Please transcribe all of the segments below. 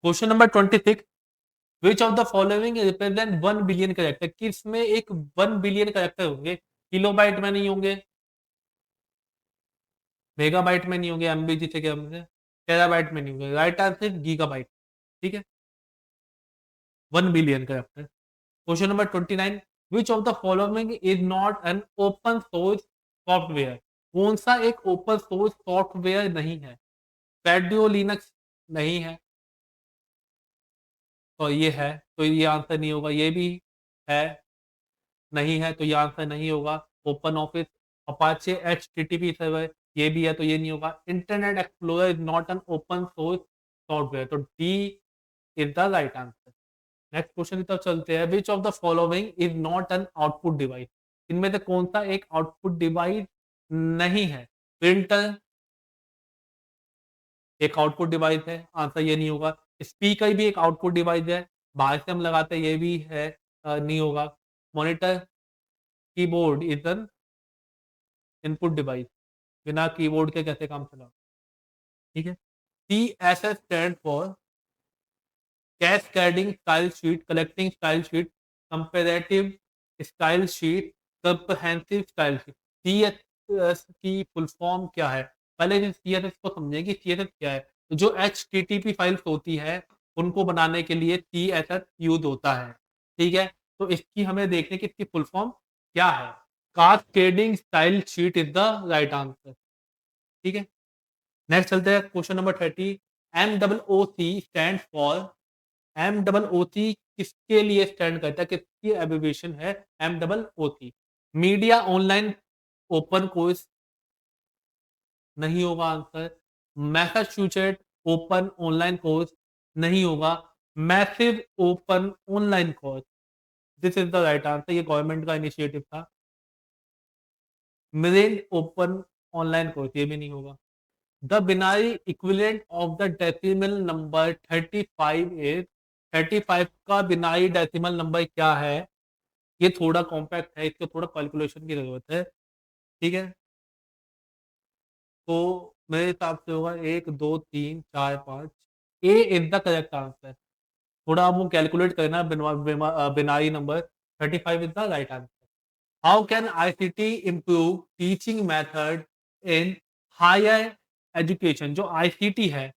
Question number 26, which of the following represent 1 billion character? किसमें एक 1 billion character होंगे? Kilobyte में नहीं होंगे, मेगाबाइट में नहीं होंगे, एमबी जिसे क्या होंगे, टेराबाइट में नहीं होंगे। Right answer gigabyte. ठीक है, 1 billion character. Question number 29, which of the following is not an open source software? कौन सा एक ओपन सोर्स सॉफ्टवेयर नहीं है? पेडियो लिनक्स नहीं है, तो ये है, तो ये आंसर नहीं होगा। ये भी है, नहीं है, तो ये आंसर नहीं होगा। Open Office, Apache HTTP server, ये भी है, तो ये नहीं होगा। Internet Explorer is not an open source software, तो D is the right answer. Next question की तरफ चलते हैं। Which of the following is not an output device? इनमें से कौन सा एक आउटपुट डिवाइस नहीं है? प्रिंटर एक आउटपुट डिवाइस है, आंसर ये नहीं होगा। स्पीकर भी एक आउटपुट डिवाइस है, बाहर से हम लगाते हैं, ये भी है, नहीं होगा। Monitor, keyboard is an input device, बिना कीबोर्ड के कैसे काम चला? ठीक है। C S S stand for cascading style sheet, collecting style sheet, comparative style sheet, comprehensive style sheet. C S S की फुल फॉर्म क्या है? पहले सी एस एस को समझें कि सी एस एस क्या है। तो जो H T T P files होती है उनको बनाने के लिए सी एस एस यूज होता है। ठीक है, तो इसकी हमें देखने की इसकी फुल फॉर्म क्या है। Cascading style sheet is the right answer. ठीक है, नेक्स्ट चलते हैं question number 30। M double O C stand for, M double O C किसके लिए स्टैंड करता है, किसकी एब्रिविएशन है M double O C? Media online open course नहीं होगा answer. Massachusetts open online course नहीं होगा। Massive open online course, this is the right answer, ये गवर्नमेंट का इनिशिएटिव था। मिरेन ओपन ऑनलाइन कोर्स, ये भी नहीं होगा। The binary equivalent of the decimal number 35 is, 35 का बिनारी डेसिमल नंबर क्या है? ये थोड़ा कॉम्पैक्ट है, इसको थोड़ा कैलकुलेशन की जरूरत है। ठीक है, तो मेरे हिसाब से होगा 1 2 3 4 5। A is the correct answer. थोड़ा आप वो कैलकुलेट करना, binary number 35 is the right answer. How can ICT improve teaching method in higher education? जो आईसीटी है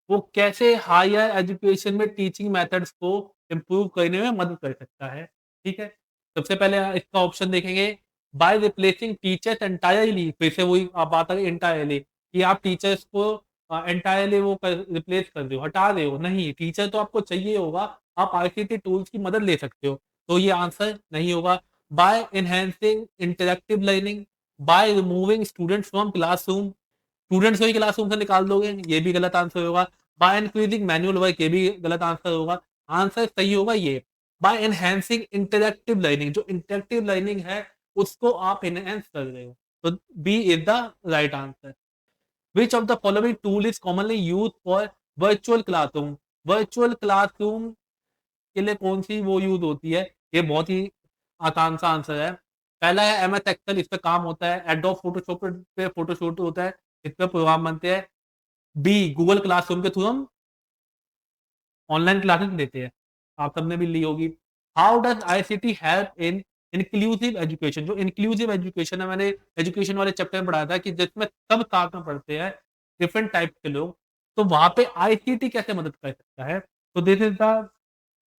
वो कैसे हायर एजुकेशन में टीचिंग मेथड्स को इम्प्रूव करने में मदद कर सकता है? ठीक है, सबसे पहले इसका ऑप्शन देखेंगे। बाय रिप्लेसिंग टीचर्स एंटायरली, फिर से वही आप बात करें एंटायरली, कि आप टीचर्स को एंटायरली वो रिप्लेस कर रहे हो, हटा रहे हो, नहीं, टीचर तो आपको चाहिए होगा, आप आईसीटी टूल्स की मदद ले सकते हो, तो ये आंसर नहीं होगा। By enhancing interactive learning, by removing students from classroom, students को ही क्लासरूम से निकाल दोगे, ये भी गलत आंसर होगा। बाय इंक्रीजिंग मैनुअल वर्क, ये भी गलत आंसर होगा। आंसर सही होगा ये, बाय एनहेंसिंग इंटरेक्टिव लर्निंग, जो इंटरेक्टिव लर्निंग है उसको आप एनहेंस कर रहे हो, तो B is the right answer. Which of the following tool is commonly use for virtual classroom? Virtual classroom के लिए कौन सी वो यूज होती है? ये बहुत ही आसान सा आंसर है। पहला है एमएस एक्सेल, इस पे काम होता है। एडोब फोटोशॉप पे फोटोशूट होता है, इस पे प्रोग्राम बनते हैं। बी गूगल क्लासरूम के थ्रू हम ऑनलाइन क्लासेस लेते हैं, आप सबने भी ली होगी। How does ICT help in inclusive education? जो इंक्लूसिव एजुकेशन है, मैंने एजुकेशन वाले चैप्टर में पढ़ाया था कि जिसमें सब साथ में पढ़ते हैं, डिफरेंट टाइप के लोग, तो वहां पे आईसीटी कैसे मदद कर सकता है? तो this is the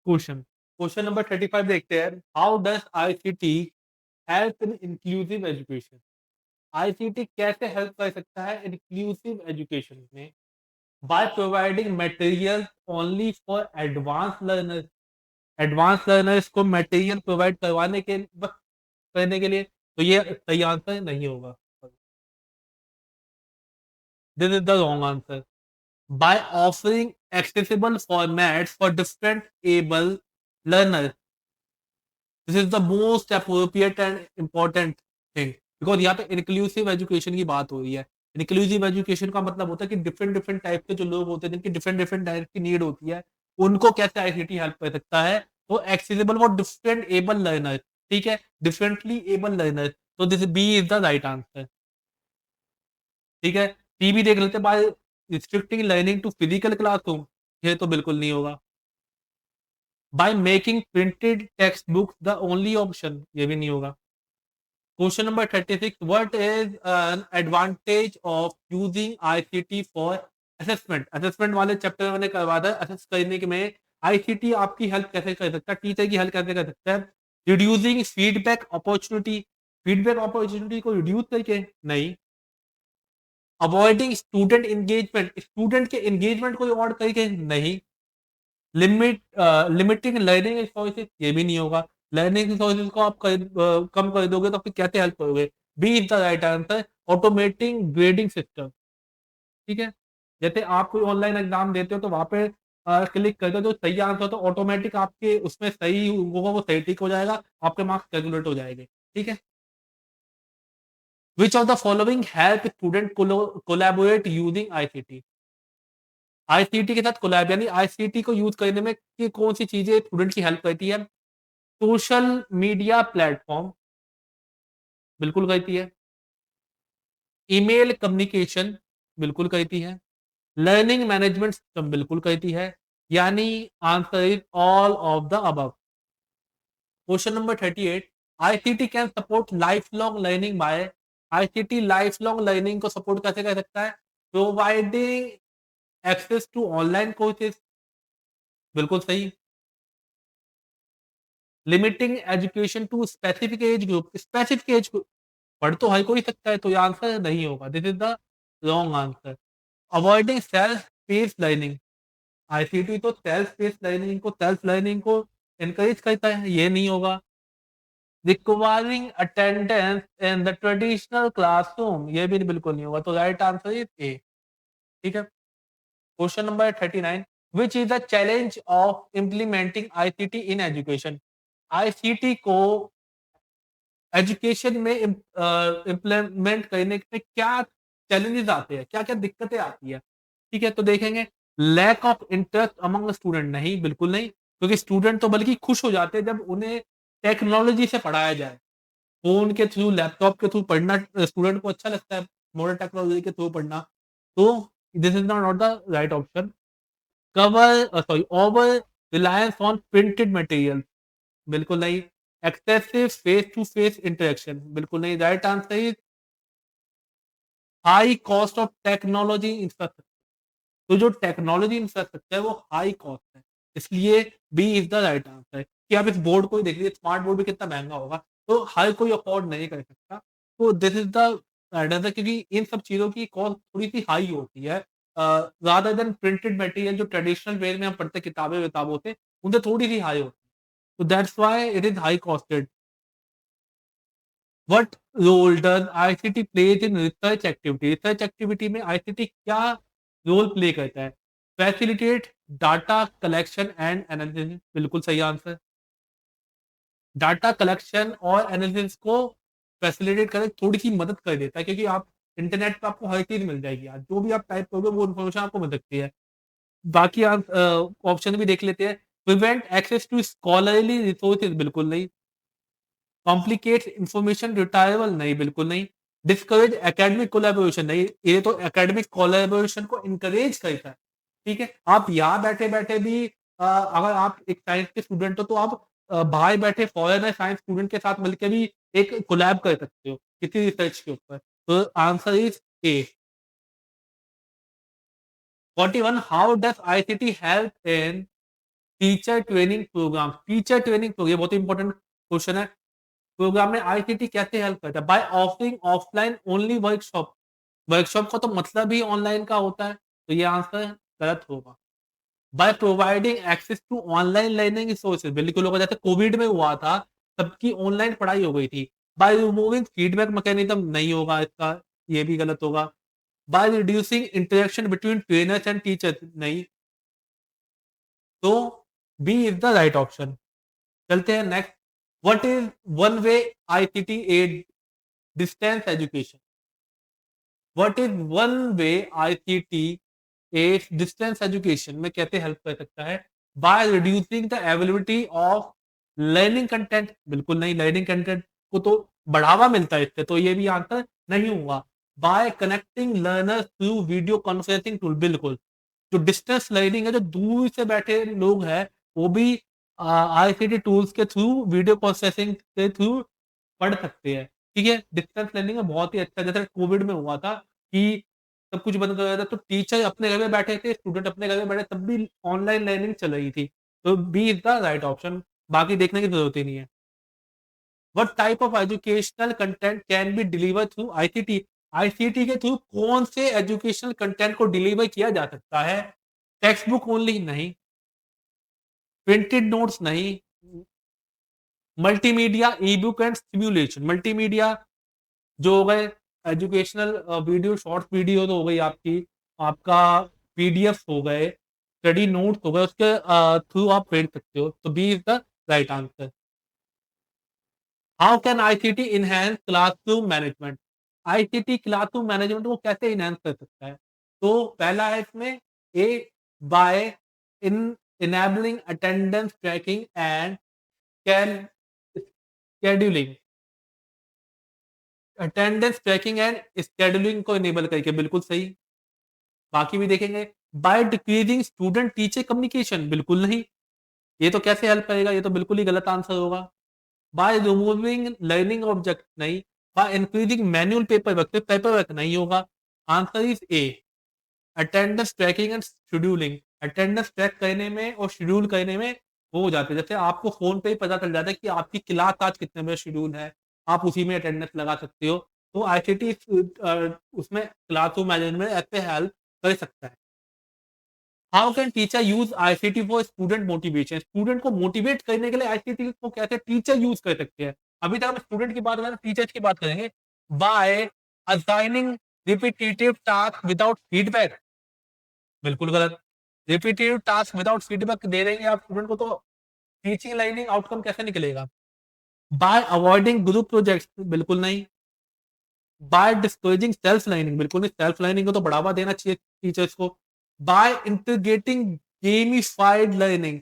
question. Question number 35 देखते हैं। How does ICT help in inclusive education? ICT कैसे हेल्प कर सकता है इंक्लूसिव एजुकेशन में? By providing material only for advance learners, advance learners को मटेरियल प्रोवाइड करवाने के बस करने के लिए, तो ये सही आंसर नहीं होगा, this is the wrong answer. By offering accessible formats for different able learners, this is the most appropriate and important thing, because यहाँ पे इंक्लूसिव एजुकेशन की बात हो रही है। इंक्लूसिव एजुकेशन का मतलब होता है कि डिफरेंट डिफरेंट टाइप के जो लोग होते हैं, जिनकी डिफरेंट डिफरेंट टाइप की नीड होती है, उनको कैसे आईसीटी हेल्प कर सकता है? तो accessible for different able learner, ठीक है, डिफरेंटली एबल लर्नर, तो this B is the right answer. ठीक है, सी भी देख लेते हैं। By restricting learning to physical classroom, ये तो बिल्कुल नहीं होगा। By making printed text books the only option, ये भी नहीं होगा। Question number 36, what is an advantage of using ICT for assessment? Assessment वाले चैप्टर में मैंने करवा था, असेस करने के में आईसीटी आपकी हेल्प कैसे कर सकता है, टीचर की हेल्प कैसे कर सकता है? Reducing feedback opportunity, feedback opportunity को रिड्यूस करके नहीं। अवॉइडिंग स्टूडेंट एंगेजमेंट, स्टूडेंट के एंगेजमेंट को और करके नहीं। लिमिटिंग लर्निंग रिसोर्सेज, ये भी नहीं होगा। लर्निंग रिसोर्सेज को आप कम कर दोगे तो फिर कैसे हेल्प करोगे? B is the right answer, automating grading system. ठीक है, जैसे आप कोई ऑनलाइन एग्जाम देते हो तो वहां पे क्लिक करते हो, जो सही आंसर तो ऑटोमेटिक आपके उसमें सही होगा, वो सही टिक हो जाएगा, आपके मार्क्स कैलकुलेट हो जाएंगे। ठीक है। विच of the following help student collaborate using ICT? ICT के साथ कोलैब यानी आईसीटी को यूज करने में कि कौन सी चीजें स्टूडेंट की हेल्प करती है? सोशल मीडिया प्लेटफॉर्म, बिल्कुल करती है। ईमेल कम्युनिकेशन, बिल्कुल करती है। लर्निंग मैनेजमेंट सिस्टम, बिल्कुल करती है। यानी answer is all of the above. Question number 38, ICT can support life long learning by, ICT life long learning को सपोर्ट कैसे कर सकता है? Providing access to online courses, बिल्कुल सही। Limiting education to specific age group, specific age group पढ़ तो हर कोई सकता है, तो ये आंसर नहीं होगा, this is the wrong answer. Avoiding self pace learning, ICT तो सेल्फ लर्निंग को एनकरेज करता है, ये नहीं होगा। Requiring attendance in the traditional classroom, ये भी बिल्कुल नहीं होगा, तो राइट आंसर इज ए। ठीक है। Question number 39, which is the challenge of implementing ICT in education? ICT को एजुकेशन में इम्प्लीमेंट करने में क्या चैलेंजेस आते हैं, क्या क्या दिक्कतें आती है? ठीक है, तो देखेंगे। Lack of interest among student, नहीं, बिल्कुल नहीं, क्योंकि स्टूडेंट तो बल्कि खुश हो जाते हैं जब उन्हें टेक्नोलॉजी से पढ़ाया जाए। फोन के थ्रू, लैपटॉप के थ्रू पढ़ना स्टूडेंट को अच्छा लगता है, मॉडर्न टेक्नोलॉजी के थ्रू पढ़ना। तो this is not the right option. Cover sorry over reliance on printed material, बिल्कुल नहीं। Excessive face to face interaction, बिल्कुल नहीं, right answer is high cost of technology infrastructure. तो जो टेक्नोलॉजी इंफ्रास्ट्रक्चर है वो हाई कॉस्ट है, इसलिए B is the right answer. कि आप इस बोर्ड को ही देख लीजिए, स्मार्ट बोर्ड भी कितना महंगा होगा, तो हर कोई अफोर्ड नहीं कर सकता। तो this is the right answer, क्योंकि इन सब चीजों की कॉस्ट थोड़ी सी हाई होती है, रादर देन प्रिंटेड मटेरियल जो ट्रेडिशनल वे में हम पढ़ते किताबें विताबों से, उनसे थोड़ी सी हाई होती है। तो that's why it is high costed. What role does ICT plays in research activity? Research activity में आईसीटी क्या रोल प्ले करता है? Facilitate data collection and analysis, बिल्कुल सही आंसर। डाटा कलेक्शन और एनालिसिस को फैसिलिटेट कर थोड़ी सी मदद कर देता है, क्योंकि आप इंटरनेट पे आपको हर चीज मिल जाएगी, आज जो भी आप टाइप करोगे वो इन्फॉर्मेशन आपको मिल सकती है। बाकी ऑप्शन भी देख लेते हैं। Prevent access to scholarly resources, बिल्कुल नहीं। कॉम्प्लिकेट इंफॉर्मेशन रिटायरेबल, नहीं, बिल्कुल नहीं। डिस्करेज एकेडमिक कोलैबोरेशन, नहीं, ये तो एकेडमिक कोलैबोरेशन को इनकरेज करता है। ठीक है, आप यहाँ बैठे बैठे भी अगर आप एक साइंस के स्टूडेंट हो तो आप बाहर बैठे फॉरेनर साइंस स्टूडेंट के साथ मिलकर भी एक कोलैब कर सकते हो किसी रिसर्च के ऊपर। तो answer is A. 41, how does ICT help in teacher training program? Teacher training program बहुत इंपॉर्टेंट क्वेश्चन है। प्रोग्राम में आईसीटी कैसे हेल्प करता है? By offering offline only workshop, workshop का तो मतलब ही ऑनलाइन का होता है, तो ये आंसर गलत होगा। By providing access to online learning resources, बिल्कुल होगा, जैसे कोविड में हुआ था, सबकी ऑनलाइन पढ़ाई हो गई थी। बाय रिमूविंग फीडबैक मैकेनिज्म, नहीं होगा इसका, ये भी गलत होगा। By reducing interaction between trainers and teachers, नहीं। तो B is the right option. चलते हैं next. What is one way ICT aid distance education? What is one way ICT aid distance education में कैसे हेल्प कर सकता है? By reducing the availability of learning content, बिल्कुल नहीं, लर्निंग कंटेंट को तो बढ़ावा मिलता है इससे, तो ये भी आंसर नहीं हुआ। Bye connecting learners through video conferencing tool, बिल्कुल। जो डिस्टेंस लर्निंग है, जो दूर से बैठे लोग हैं वो भी आईसीटी टूल्स के थ्रू, वीडियो प्रोसेसिंग के थ्रू पढ़ सकते हैं। ठीक है, डिस्टेंस लर्निंग में बहुत ही अच्छा, जैसे कोविड में हुआ था कि सब कुछ बंद कर दिया था, तो टीचर अपने घर में बैठे थे, स्टूडेंट अपने घर में बैठे, तब भी ऑनलाइन लर्निंग चल रही थी। तो B is the right option, बाकी देखने की जरूरत ही नहीं है। What type of educational content can be delivered through ICT? ICT के थ्रू कौन से एजुकेशनल कंटेंट को डिलीवर किया जा सकता है? टेक्स्ट बुक ओनली नहीं, प्रिंटेड नोट्स नहीं, multimedia, E book and simulation. Multimedia जो हो गए एजुकेशनल वीडियो, शॉर्ट वीडियो तो हो गई आपकी, आपका पीडीएफ हो गए, स्टडी नोट्स हो गए, उसके थ्रू आप पढ़ सकते हो। तो B is the right answer. How can ICT enhance classroom management? ICT classroom management को कैसे इनहेंस कर सकता है? तो पहला है इसमें, A by in enabling attendance tracking and can scheduling. Attendance tracking and scheduling को इनेबल करके, बिल्कुल सही। बाकी भी देखेंगे। By decreasing student teacher communication, बिल्कुल नहीं, ये तो कैसे हेल्प करेगा, ये तो बिल्कुल ही गलत आंसर होगा। बाय रिमूविंग लर्निंग ऑब्जेक्ट नहीं, by increasing manual paper work, paper work नहीं होगा। Answer is A, attendance tracking and scheduling. Attendance track करने में और शेड्यूल करने में वो हो जाते हैं, जैसे आपको फोन पे ही पता चल जाता है कि आपकी क्लास आज कितने बजे शेड्यूल है, आप उसी में अटेंडेंस लगा सकते हो। तो आईसीटी उसमें क्लासरूम मैनेजमेंट ऐसे हेल्प कर सकता है। How can teacher use ICT for student motivation? Student को मोटिवेट करने के लिए आईसीटी को कैसे टीचर यूज कर सकते हैं? अभी तक हम स्टूडेंट की बात करें, टीचर्स की बात करेंगे। By assigning repetitive task without feedback, बिल्कुल गलत। रिपीटेटिव टास्क विदाउट फीडबैक दे देंगे आप स्टूडेंट को, तो टीचिंग लर्निंग आउटकम कैसे निकलेगा? बाय अवॉइडिंग ग्रुप प्रोजेक्ट्स, बिल्कुल नहीं। बाय डिस्करेजिंग सेल्फ लर्निंग, बिल्कुल नहीं, सेल्फ लर्निंग को तो बढ़ावा देना चाहिए टीचर्स को। By integrating gamified learning,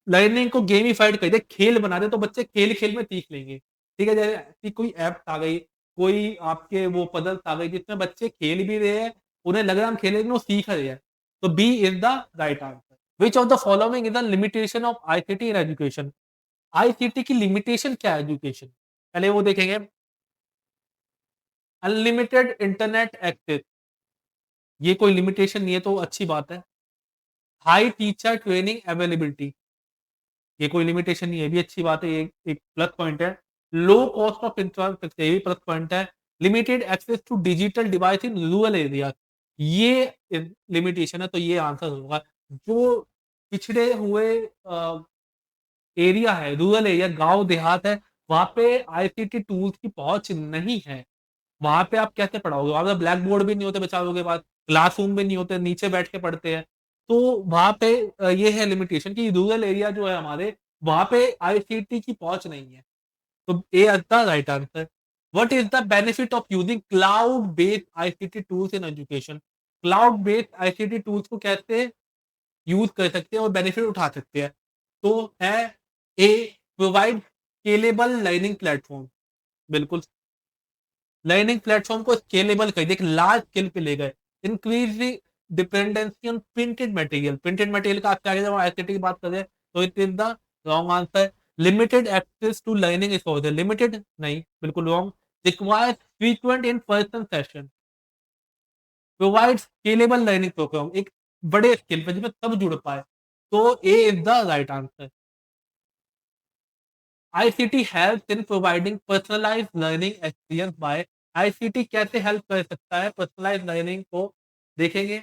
learning को गेमिफाइड कर दे, खेल बना दे, तो बच्चे खेल खेल में सीख लेंगे। ठीक है, जैसे कोई ऐप आ गई, कोई आपके वो पजल्स आ गई जिसमें बच्चे खेल भी रहे हैं, उन्हें लग रहा है हम खेलेंगे, वो सीख रहे हैं। तो B is the right answer. Which of the following is the limitation of ICT in education? ICT की लिमिटेशन क्या है एजुकेशन? पहले वो देखेंगे। अनलिमिटेड इंटरनेट एक्सेस, ये कोई लिमिटेशन नहीं है, तो अच्छी बात है। हाई टीचर ट्रेनिंग अवेलेबिलिटी, ये कोई लिमिटेशन नहीं है, भी अच्छी बात है, ये एक प्लस पॉइंट है। लो कॉस्ट ऑफ इंफ्रास्ट्रक्चर, ये भी प्लस पॉइंट है। Limited access to digital device in rural area, ये लिमिटेशन है, तो ये आंसर होगा। जो पिछड़े हुए एरिया है, रूरल एरिया, गांव देहात है, वहां पे आईसीटी टूल्स की पहुंच नहीं है। वहां पे आप कैसे पढ़ाओगे? वहां पे ब्लैक बोर्ड भी नहीं होते बच्चों के पास, क्लासरूम भी नहीं होते, नीचे बैठ के पढ़ते हैं। तो वहां पे ये है लिमिटेशन कि रूरल एरिया जो है हमारे, वहां पे आईसीटी की पहुंच नहीं है। तो A is the right answer. What is the benefit of using cloud based ICT tools in education? Cloud based ICT tools को कैसे यूज कर सकते हैं और बेनिफिट उठा सकते हैं? तो है A, provide scalable learning platform, बिल्कुल। लर्निंग प्लेटफॉर्म को स्केलेबल कर दिया, लार्ज स्केल पे ले गए। Increase dependency on printed material, printed material का क्या जब आईसीटी की बात करें तो it is the wrong answer. Limited access to learning resources, limited नहीं, बिल्कुल wrong. Requires frequent in person session, provide scalable learning program, एक बड़े स्केल पे जिसमें सब जुड़ पाए। तो A is the right answer. ICT help in providing personalize learning experience by, ICT कैसे हेल्प कर सकता है पर्सनलाइज लर्निंग को? देखेंगे।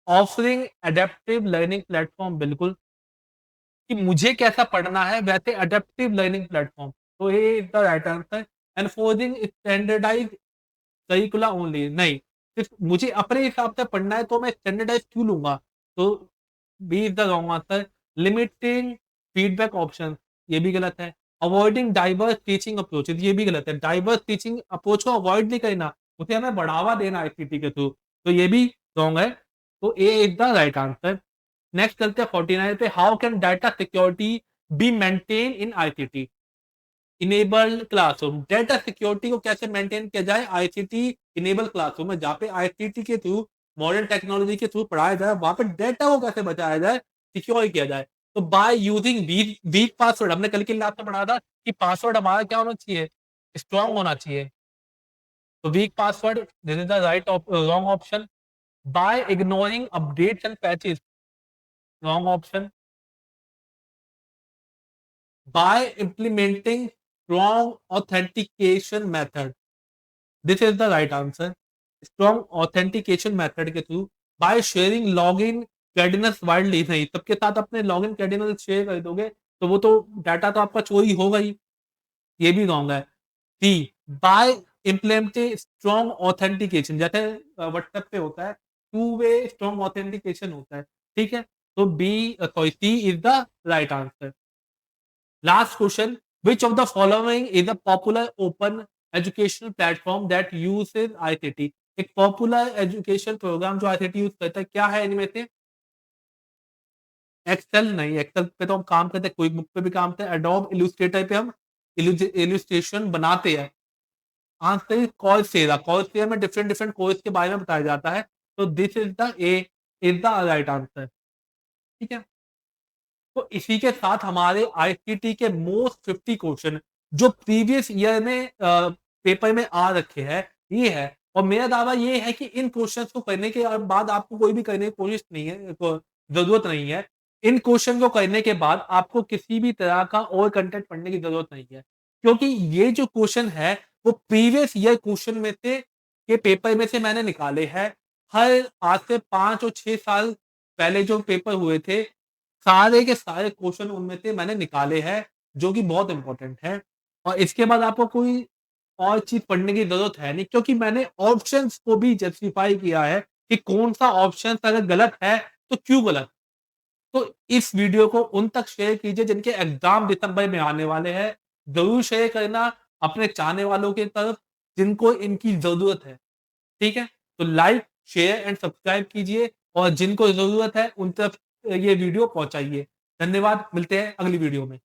ऑफरिंग एडेप्टिव लर्निंग प्लेटफॉर्म, बिल्कुल, कि मुझे कैसा पढ़ना है वैसे एडेप्टिव लर्निंग प्लेटफॉर्म, तो ये is the right answer. Enforcing standardize curricula only, नहीं, सिर्फ मुझे अपने हिसाब से पढ़ना है तो मैं स्टैंडर्डाइज क्यों लूंगा? तो B is the wrong answer. Limiting feedback option, ये भी गलत है। अवॉइडिंग डाइवर्स टीचिंग अप्रोचेज, ये भी गलत है। डाइवर्स टीचिंग अप्रोच को अवॉइड नहीं करना, उसे हमें बढ़ावा देना आईसीटी के थ्रू, तो ये भी रॉन्ग है। तो A is the right answer. Next चलते हैं 49 पे। How can data security be maintain in ICT? Enabled classroom, data security को कैसे मेंटेन किया जाए आईसीटी इनेबल क्लासरूम में, जहाँ पे आईसीटी के थ्रू मॉडर्न टेक्नोलॉजी के थ्रू पढ़ाया जाए, वहां पर डेटा को कैसे बचाया जाए, सिक्योर किया जाए। तो बाय यूजिंग वीक पासवर्ड, हमने कल की क्लास में पढ़ा था कि पासवर्ड हमारा क्या होना चाहिए, स्ट्रांग होना चाहिए। तो weak password, this is the wrong option. By ignoring updates and patches, wrong option. By implementing strong authentication method, this is the right answer. Strong authentication method के थ्रू, by sharing login credentials widely, नहीं सबके साथ अपने login credentials share कर दोगे तो वो तो डाटा तो आपका चोरी होगा ही, ये भी रॉन्ग है। सी, बाय इम्प्लीमेंटिंग स्ट्रॉन्ग ऑथेंटिकेशन, जैसे व्हाट्सएप पे होता है टू वे स्ट्रॉन्ग ऑथेंटिकेशन होता है, ठीक है। तो B sorry C is the right answer. Last question. Which of the following is a popular open educational platform that uses ICT? एक पॉपुलर एजुकेशन प्रोग्राम जो ICT यूज करता है, क्या है इनमें से? एक्सेल नहीं, एक्सेल पे तो हम काम करते हैं, क्विक बुक पे भी काम करते हैं, एडोब इलस्ट्रेटर पे हम इलस्ट्रेशन बनाते हैं। Answer is कॉर्सेरा। कॉर्सेरा में डिफरेंट डिफरेंट कोर्स के बारे में बताया जाता है। तो this is the A is the right answer, ठीक है। तो इसी के साथ हमारे आईसीटी के मोस्ट 50 क्वेश्चन जो प्रीवियस ईयर में पेपर में आ रखे हैं, ये है। और मेरा दावा ये है कि इन क्वेश्चंस को करने के बाद आपको कोई भी करने की कोशिश नहीं है, जरूरत नहीं है। इन क्वेश्चन को करने के बाद आपको किसी भी तरह का और कंटेंट पढ़ने की जरूरत नहीं है, क्योंकि ये जो क्वेश्चन है वो प्रीवियस ईयर क्वेश्चन में से के पेपर में से मैंने निकाले हैं। हर आज से 5 और 6 साल पहले जो पेपर हुए थे, सारे के सारे क्वेश्चन उनमें से मैंने निकाले हैं, जो कि बहुत इंपॉर्टेंट है। और इसके बाद आपको कोई और चीज़ पढ़ने की ज़रूरत है नहीं, क्योंकि मैंने ऑप्शंस को भी जस्टिफाई किया है कि कौन-सा ऑप्शन अगर गलत है, तो क्यों गलत? तो इस वीडियो को उन तक शेयर कीजिए जिनके एग्ज़ाम दिसंबर में आने वाले हैं। ज़रूर शेयर करना अपने चाहने वालों की तरफ, जिनको इनकी ज़रूरत है, ठीक है? तो लाइक, शेयर एंड सब्सक्राइब कीजिए और जिनको ज़रूरत है उन तक ये वीडियो पहुँचाइए। धन्यवाद, मिलते हैं अगली वीडियो में।